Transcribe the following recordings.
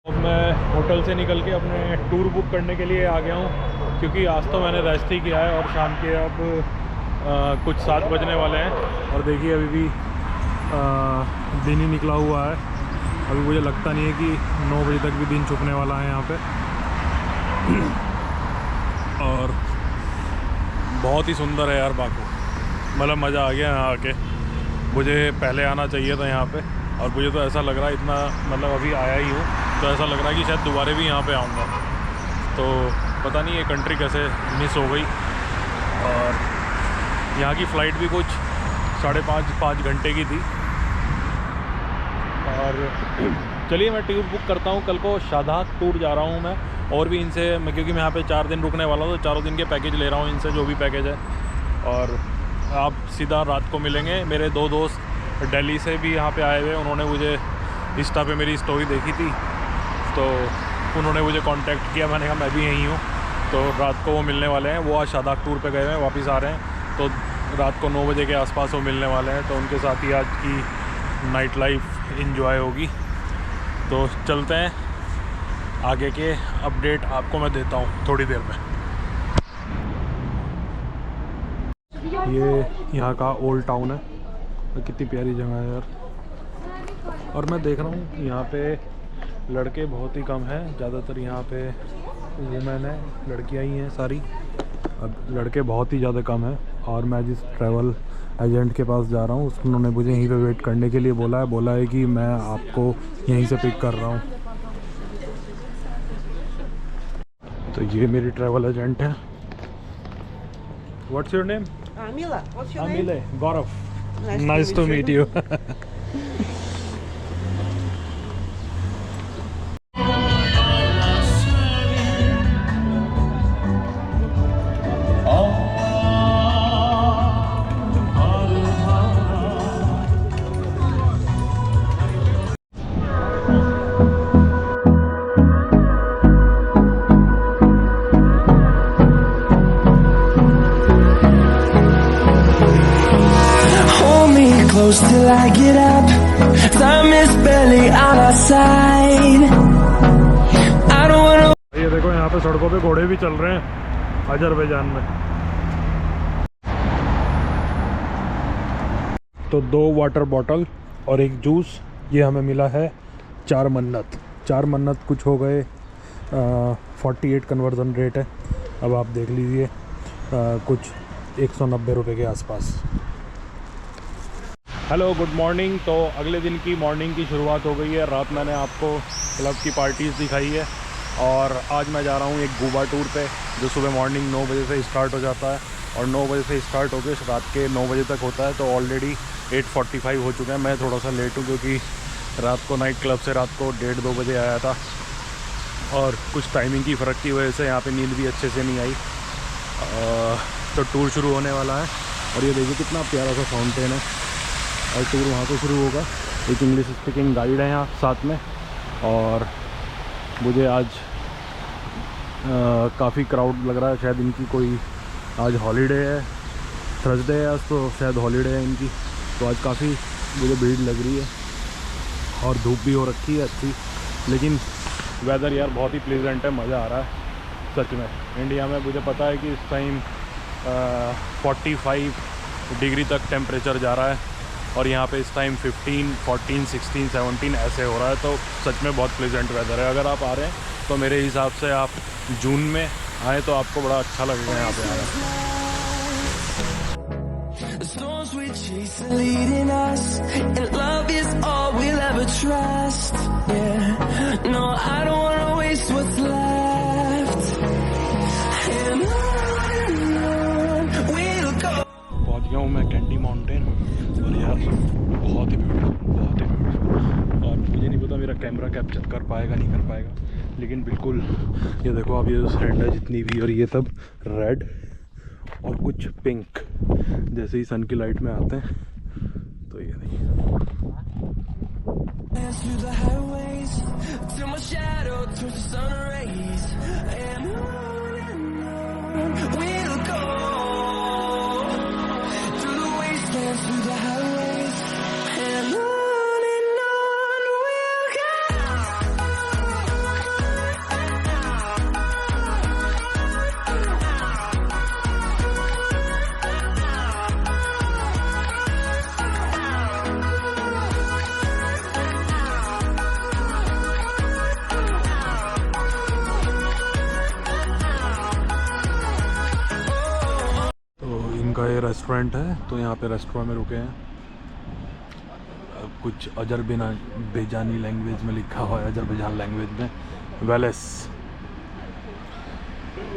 अब मैं होटल से निकल के अपने टूर बुक करने के लिए आ गया हूँ, क्योंकि आज तो मैंने रेस्ट ही किया है और शाम के अब कुछ 7 बजने वाले हैं और देखिए अभी भी दिन ही निकला हुआ है। अभी मुझे लगता नहीं है कि 9 बजे तक भी दिन छुपने वाला है यहाँ पे। और बहुत ही सुंदर है यार बाकू, मतलब मज़ा आ गया यहाँ आके। मुझे पहले आना चाहिए था यहाँ पे और मुझे तो ऐसा लग रहा है इतना, मतलब अभी आया ही हूँ तो ऐसा लग रहा है कि शायद दोबारा भी यहाँ पे आऊँगा। तो पता नहीं ये कंट्री कैसे मिस हो गई। और यहाँ की फ़्लाइट भी कुछ 5.5 घंटे की थी। और चलिए मैं टूर बुक करता हूँ। कल को शादाब टूर जा रहा हूँ मैं, और भी इनसे मैं, क्योंकि मैं यहाँ पे 4 दिन रुकने वाला हूँ तो 4 दिन के पैकेज ले रहा हूँ इनसे, जो भी पैकेज है। और आप सीधा रात को मिलेंगे। मेरे 2 दोस्त दिल्ली से भी यहाँ पे आए हुए, उन्होंने मुझे इंस्टा पे मेरी स्टोरी देखी थी तो उन्होंने मुझे कांटेक्ट किया। मैंने कहा मैं भी यहीं हूँ, तो रात को वो मिलने वाले हैं। वो आज शादाब टूर पे गए हैं, वापस आ रहे हैं, तो रात को 9 बजे के आसपास वो मिलने वाले हैं। तो उनके साथ ही आज की नाइट लाइफ एंजॉय होगी। तो चलते हैं, आगे के अपडेट आपको मैं देता हूँ थोड़ी देर में। ये यहाँ का ओल्ड टाउन है, कितनी प्यारी जगह है यार। और मैं देख रहा हूँ यहाँ पे लड़के बहुत ही कम हैं, ज़्यादातर यहाँ पे वुमेन है, लड़कियाँ ही हैं सारी। अब लड़के बहुत ही ज़्यादा कम हैं। और मैं जिस ट्रैवल एजेंट के पास जा रहा हूँ उन्होंने मुझे यहीं पे वेट करने के लिए बोला है कि मैं आपको यहीं से पिक कर रहा हूँ। तो ये मेरी ट्रैवल एजेंट है। What's your name? Mila, what's your name? Amile, Gaurav. Nice to meet you. Close till I get up, time is barely on our side. I don't wanna. ये देखो यहाँ पे सड़कों पे घोड़े भी चल रहे हैं अजरबैजान में। तो 2 वाटर बॉटल और 1 जूस, ये हमें मिला है 4 मन्नत। 4 मन्नत कुछ हो गए 48 कन्वर्जन रेट है। अब आप देख लीजिए कुछ 190 रुपये के आसपास। Hello, good morning. तो अगले दिन की मॉर्निंग की शुरुआत हो गई है। रात मैंने आपको क्लब की पार्टीज़ दिखाई है और आज मैं जा रहा हूँ एक गूबा टूर पे, जो सुबह मॉर्निंग 9 बजे से स्टार्ट हो जाता है और 9 बजे से स्टार्ट होकर रात के 9 बजे तक होता है। तो ऑलरेडी 8:45 हो चुके हैं। मैं थोड़ा सा लेट हूँ क्योंकि रात को नाइट क्लब से रात को 1:30-2 बजे आया था और कुछ टाइमिंग की फ़र्क की वजह से यहाँ पर नींद भी अच्छे से नहीं आई। तो टूर शुरू होने वाला है और ये देखिए कितना प्यारा सा फाउंटेन है और टूर वहाँ से शुरू होगा। एक इंग्लिश स्पीकिंग गाइड है यहाँ साथ में। और मुझे आज काफ़ी क्राउड लग रहा है, शायद इनकी कोई आज हॉलीडे है, थर्सडे है आज, तो शायद हॉलीडे है इनकी। तो आज काफ़ी मुझे भीड़ लग रही है और धूप भी हो रखी है अच्छी, लेकिन वेदर यार बहुत ही प्लेजेंट है, मज़ा आ रहा है सच में। इंडिया में मुझे पता है कि इस टाइम 45 डिग्री तक टेम्परेचर जा रहा है और यहाँ पे इस टाइम 15, 14, 16, 17 ऐसे हो रहा है। तो सच में बहुत प्लेजेंट वेदर है। अगर आप आ रहे हैं तो मेरे हिसाब से आप जून में आए तो आपको बड़ा अच्छा लगेगा यहाँ पे आना। पहुँच गया हूँ मैं कैंडी माउंटेन और यार बहुत ही ब्यूटीफुल। और मुझे नहीं पता मेरा कैमरा कैप्चर कर पाएगा नहीं कर पाएगा, लेकिन बिल्कुल ये देखो आप, ये जो सैंड है जितनी भी, और ये सब रेड और कुछ पिंक जैसे ही सन की लाइट में आते हैं। तो ये देखिए ये रेस्टोरेंट है, तो यहाँ पे रेस्टोरेंट में रुके हैं। कुछ अजरबैजानी लैंग्वेज में लिखा हुआ है, अजरबैजान लैंग्वेज में वेलेस।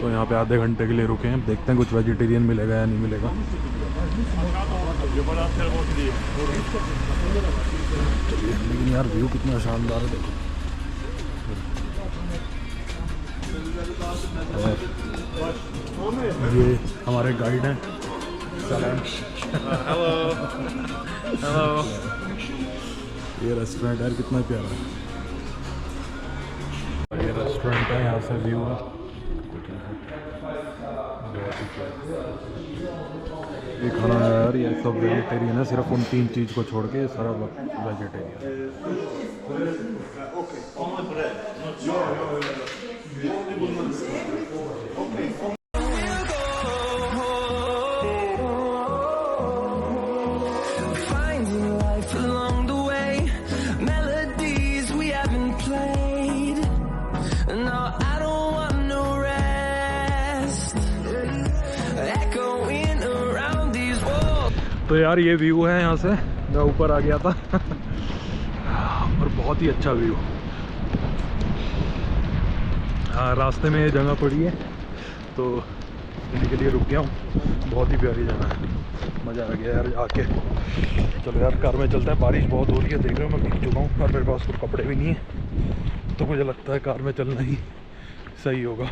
तो यहाँ पे आधे घंटे के लिए रुके हैं, देखते हैं कुछ वेजिटेरियन मिलेगा या नहीं मिलेगा। चलिए, लेकिन यार व्यू कितना शानदार है देखो। और ये हमारे गाइड हैं, सलाम। Hello hello. ये रेस्टोरेंट यार कितना प्यारा है। ये रेस्टोरेंट है, यहाँ से व्यू है। ये खाना है यार, ये सब वेजिटेरियन है, सिर्फ उन 3 चीज़ को छोड़ के सारा वेजिटेरियन है। Finding life along the way, melodies we haven't played. No, I don't want no rest. Echoing around these walls. तो यार ये व्यू है यहाँ से, मैं ऊपर आ गया था और बहुत ही अच्छा व्यू। हाँ, रास्ते में ये जगह पड़ी है तो इन्हीं के लिए रुक गया हूँ। बहुत ही प्यारी जगह है, मज़ा आ गया यार आके। चलो यार कार में चलता है। बारिश बहुत हो रही है, देख रहे हो मैं भीग चुका हूँ और मेरे पास कुछ कपड़े भी नहीं है, तो मुझे लगता है कार में चलना ही सही होगा।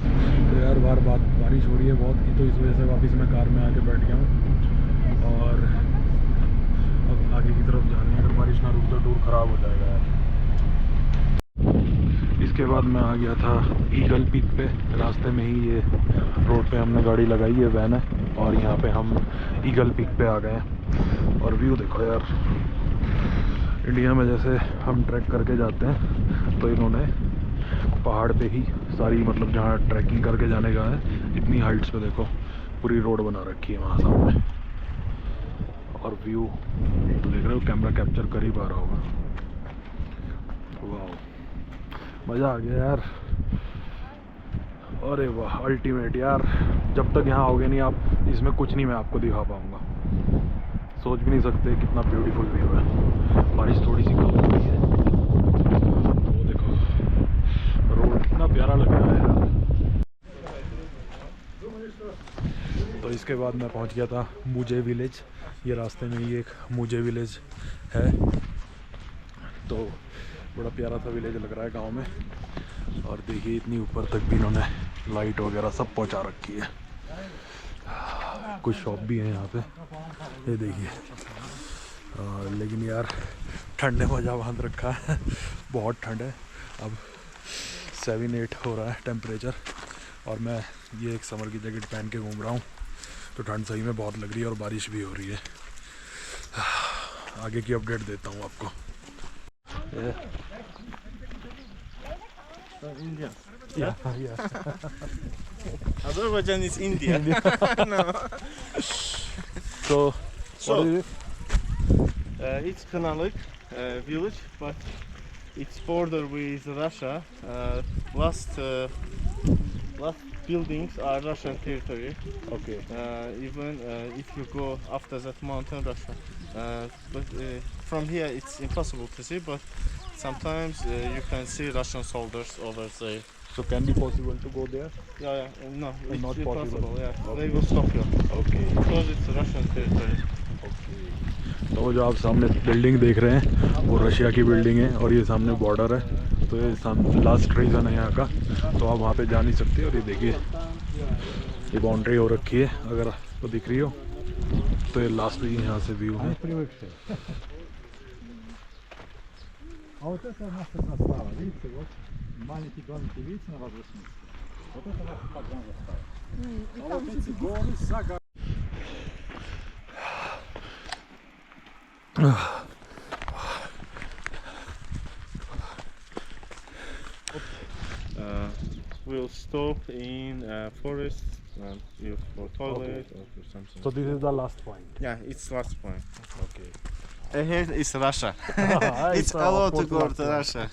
तो यार बारिश हो रही है बहुत की, तो इस वजह से वापस मैं कार में आके बैठ गया हूँ और अब आगे की तरफ जाना है। अगर बारिश ना रुक तो टूर ख़राब हो जाएगा यार। इसके बाद मैं आ गया था ईगल पीक पे। रास्ते में ही ये रोड पे हमने गाड़ी लगाई है, वैन है, और यहाँ पे हम ईगल पीक पे आ गए हैं। और व्यू देखो यार, इंडिया में जैसे हम ट्रैक करके जाते हैं तो इन्होंने पहाड़ पे ही सारी, मतलब जहाँ ट्रैकिंग करके जाने का है, इतनी हाइट्स पे देखो पूरी रोड बना रखी है वहाँ सामने। और व्यू देख रहे हो, कैमरा कैप्चर कर ही पा रहा होगा। वाह, मज़ा आ गया यार। अरे वाह, अल्टीमेट यार। जब तक यहाँ आओगे नहीं आप, इसमें कुछ नहीं मैं आपको दिखा पाऊँगा। सोच भी नहीं सकते कितना ब्यूटीफुल व्यू है। बारिश थोड़ी सी कम हो गई है, वो देखो रोड कितना प्यारा लग रहा है यार। तो इसके बाद मैं पहुँच गया था मुजे विलेज। ये रास्ते में ही एक मुजे विलेज है, तो बड़ा प्यारा सा विलेज लग रहा है गांव में। और देखिए इतनी ऊपर तक भी इन्होंने लाइट वगैरह सब पहुंचा रखी है। कुछ शॉप भी हैं यहाँ पे, ये देखिए। लेकिन यार ठंड ने मज़ा बांध रखा है, बहुत ठंड है। अब 7-8 हो रहा है टेम्परेचर, और मैं ये एक समर की जैकेट पहन के घूम रहा हूँ, तो ठंड सही में बहुत लग रही है और बारिश भी हो रही है। आगे की अपडेट देता हूँ आपको। India. Yeah. Azerbaijan is India. No. So, So, what is it? It's Kınalık village, but it's border with Russia. Last buildings are Russian territory. Okay. Even if you go after that mountain, Russia. But from here it's impossible to see. But sometimes you can see Russian soldiers over there. So can be possible to go there? Yeah, no, it's not impossible. possible. Yeah, Okay. they will stop you Okay. because it's Russian territory. Okay. तो जो आप सामने building देख रहे हैं वो Russia की building है, और ये सामने बॉर्डर है। तो ये लास्ट रीजन है यहाँ का, तो आप वहाँ पे जा नहीं सकते। और ये देखिए ये बाउंड्री हो रखी है, अगर आपको दिख रही हो तो ये लास्ट भी यहाँ से व्यू है। А вот это наша застава, видите, вот маленький домики, видите, на возвышенности? Вот это наша погран застава. А вот эти горы за горами. We'll stop in forest for toilet or for something. So this is the last point. Yeah, it's last point. Okay. Here is Russia. It's It's allowed to go last to point. Russia.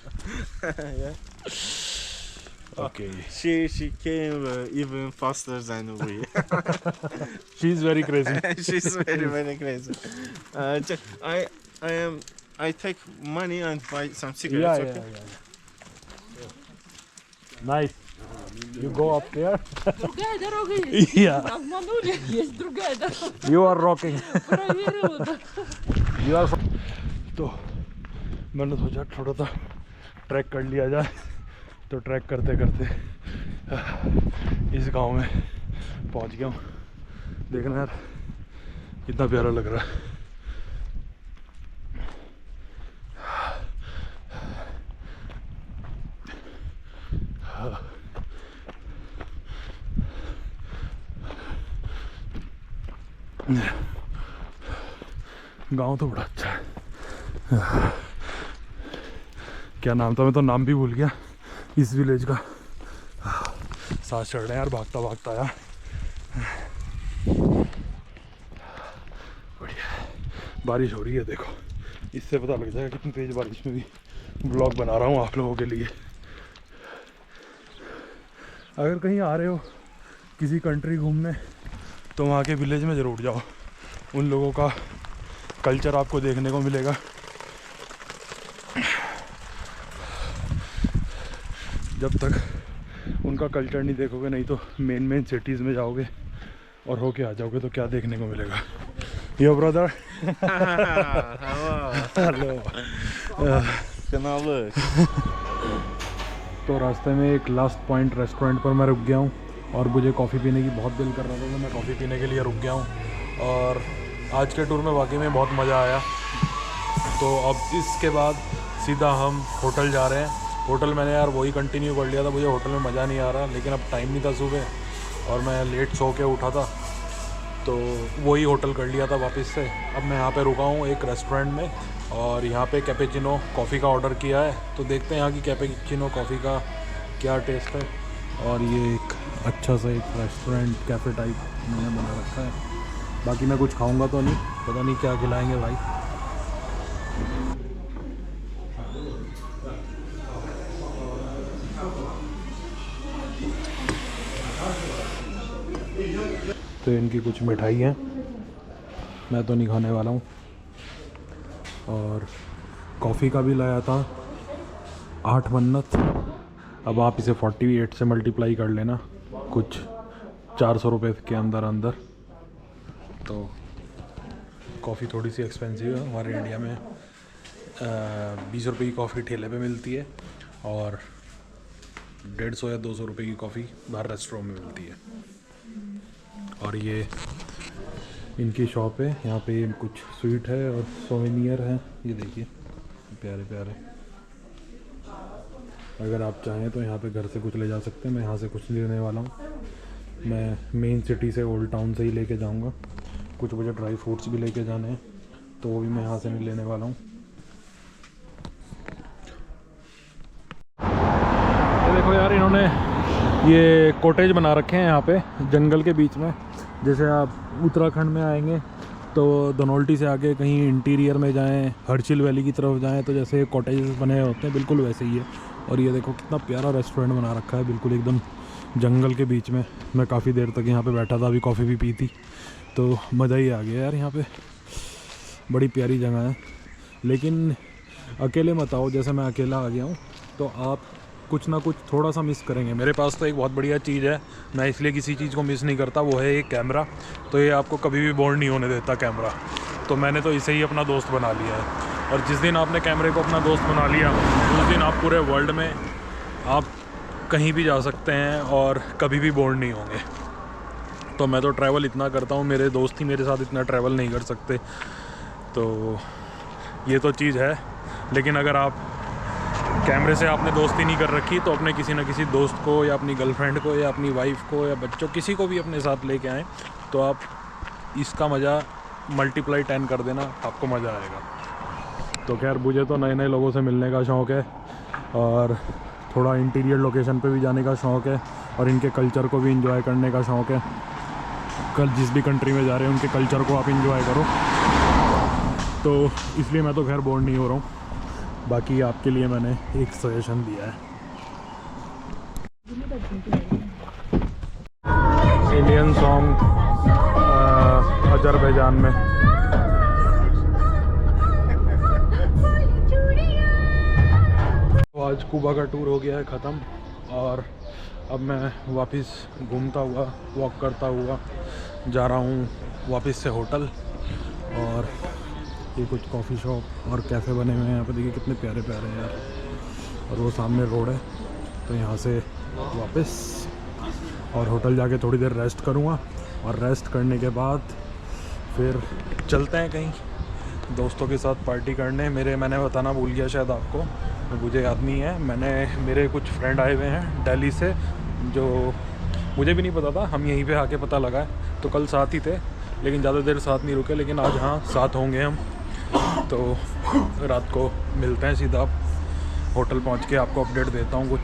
Yeah. Okay. She came even faster than we. She is very crazy. She's very crazy. I take money and buy some cigarettes. Yeah, Okay. yeah. Nice. You go up there. Другая дорога есть. Yeah. Обманули, есть другая дорога. You are rocking. Проверила, да. You are. तो मैंने सोचा थोड़ा सा track कर लिया जाए, तो track करते करते इस गांव में पहुंच गया हूँ। देखना यार कितना प्यारा लग रहा है। गांव तो बड़ा अच्छा है। क्या नाम था, मैं तो नाम भी भूल गया इस विलेज का। सांस चढ़ रहे हैं यार, भागता भागता यार। बढ़िया बारिश हो रही है, देखो इससे पता लग जाएगा कितनी तेज बारिश में भी ब्लॉग बना रहा हूँ आप लोगों के लिए। अगर कहीं आ रहे हो किसी कंट्री घूमने तो वहाँ के विलेज में ज़रूर जाओ, उन लोगों का कल्चर आपको देखने को मिलेगा। जब तक उनका कल्चर नहीं देखोगे, नहीं तो मेन सिटीज़ में जाओगे और होके आ जाओगे तो क्या देखने को मिलेगा। यो ब्रदर। Hello. तो रास्ते में एक लास्ट पॉइंट रेस्टोरेंट पर मैं रुक गया हूँ और मुझे कॉफ़ी पीने की बहुत दिल कर रहा था, तो मैं कॉफ़ी पीने के लिए रुक गया हूँ। और आज के टूर में वाकई में बहुत मज़ा आया। तो अब इसके बाद सीधा हम होटल जा रहे हैं। होटल मैंने यार वही कंटिन्यू कर लिया था, मुझे होटल में मज़ा नहीं आ रहा, लेकिन अब टाइम नहीं था सुबह और मैं लेट सो के उठा था, तो वही होटल कर लिया था वापस से। अब मैं यहाँ पे रुका हूँ एक रेस्टोरेंट में और यहाँ पे कैपेचिनो कॉफ़ी का ऑर्डर किया है, तो देखते हैं यहाँ की कैपेचिनो कॉफ़ी का क्या टेस्ट है। और ये एक अच्छा सा एक रेस्टोरेंट कैफ़े टाइप मैंने बना रखा है। बाकी मैं कुछ खाऊंगा तो नहीं, पता नहीं क्या खिलाएंगे भाई। तो इनकी कुछ मिठाई है, मैं तो नहीं खाने वाला हूँ। और कॉफ़ी का भी लाया था 8 मन्नत। अब आप इसे 48 से मल्टीप्लाई कर लेना, कुछ 400 रुपये के अंदर। तो कॉफ़ी थोड़ी सी एक्सपेंसिव है, हमारे इंडिया में 20 रुपये की कॉफ़ी ठेले पे मिलती है और 150 या 200 रुपये की कॉफ़ी बाहर रेस्टोरेंट में मिलती है। और ये इनकी शॉप है, यहाँ पे कुछ स्वीट है और सोवेनियर है, ये देखिए प्यारे प्यारे। अगर आप चाहें तो यहाँ पे घर से कुछ ले जा सकते हैं। मैं यहाँ से कुछ नहीं लेने वाला हूँ, मैं मेन सिटी से ओल्ड टाउन से ही लेके जाऊँगा। कुछ मुझे ड्राई फ्रूट्स भी लेके जाने हैं, तो वो भी मैं यहाँ से नहीं लेने वाला हूँ। ये देखो यार, इन्होंने ये कॉटेज बना रखे हैं यहाँ पे जंगल के बीच में। जैसे आप उत्तराखंड में आएंगे तो धनौल्टी से आके कहीं इंटीरियर में जाएं, हर्षिल वैली की तरफ जाएं, तो जैसे कॉटेज बने होते हैं बिल्कुल वैसे ही है। और ये देखो कितना प्यारा रेस्टोरेंट बना रखा है, बिल्कुल एकदम जंगल के बीच में। मैं काफ़ी देर तक यहाँ पे बैठा था, अभी कॉफ़ी भी पी थी, तो मज़ा ही आ गया यार। यहाँ पे बड़ी प्यारी जगह है, लेकिन अकेले मत आओ। जैसे मैं अकेला आ गया हूँ तो आप कुछ ना कुछ थोड़ा सा मिस करेंगे। मेरे पास तो एक बहुत बढ़िया चीज़ है, मैं इसलिए किसी चीज़ को मिस नहीं करता, वो है एक कैमरा। तो ये आपको कभी भी बोर नहीं होने देता कैमरा, तो मैंने तो इसे ही अपना दोस्त बना लिया है। और जिस दिन आपने कैमरे को अपना दोस्त बना लिया, उस दिन आप पूरे वर्ल्ड में आप कहीं भी जा सकते हैं और कभी भी बोर नहीं होंगे। तो मैं तो ट्रैवल इतना करता हूँ, मेरे दोस्त ही मेरे साथ इतना ट्रैवल नहीं कर सकते, तो ये तो चीज़ है। लेकिन अगर आप कैमरे से आपने दोस्ती नहीं कर रखी, तो अपने किसी न किसी दोस्त को या अपनी गर्लफ्रेंड को या अपनी वाइफ को या बच्चों, किसी को भी अपने साथ लेके आएँ, तो आप इसका मज़ा मल्टीप्लाई 10 कर देना, आपको मज़ा आएगा। तो खैर, मुझे तो नए नए लोगों से मिलने का शौक़ है और थोड़ा इंटीरियर लोकेशन पे भी जाने का शौक़ है और इनके कल्चर को भी इंजॉय करने का शौक़ है। कल जिस भी कंट्री में जा रहे हैं उनके कल्चर को आप इंजॉय करो, तो इसलिए मैं तो खैर बोर नहीं हो रहा हूँ। बाकी आपके लिए मैंने एक सजेशन दिया है। इंडियन सॉन्ग अजरबैजान में। तो आज कुबा का टूर हो गया है ख़त्म और अब मैं वापस घूमता हुआ वॉक करता हुआ जा रहा हूँ वापस से होटल। और ये कुछ कॉफ़ी शॉप और कैफ़े बने हुए हैं यहाँ पर, देखिए कितने प्यारे प्यारे हैं यार। और वो सामने रोड है, तो यहाँ से वापस और होटल जाके थोड़ी देर रेस्ट करूँगा और रेस्ट करने के बाद फिर चलते हैं कहीं दोस्तों के साथ पार्टी करने। मैंने बताना भूल गया शायद आपको, मुझे याद नहीं है। मेरे कुछ फ्रेंड आए हुए हैं दिल्ली से, जो मुझे भी नहीं पता था, हम यहीं पे आके पता लगा है। तो कल साथ ही थे लेकिन ज़्यादा देर साथ नहीं रुके, लेकिन आज हाँ साथ होंगे हम। तो रात को मिलते हैं सीधा, होटल पहुंच के आपको अपडेट देता हूँ कुछ।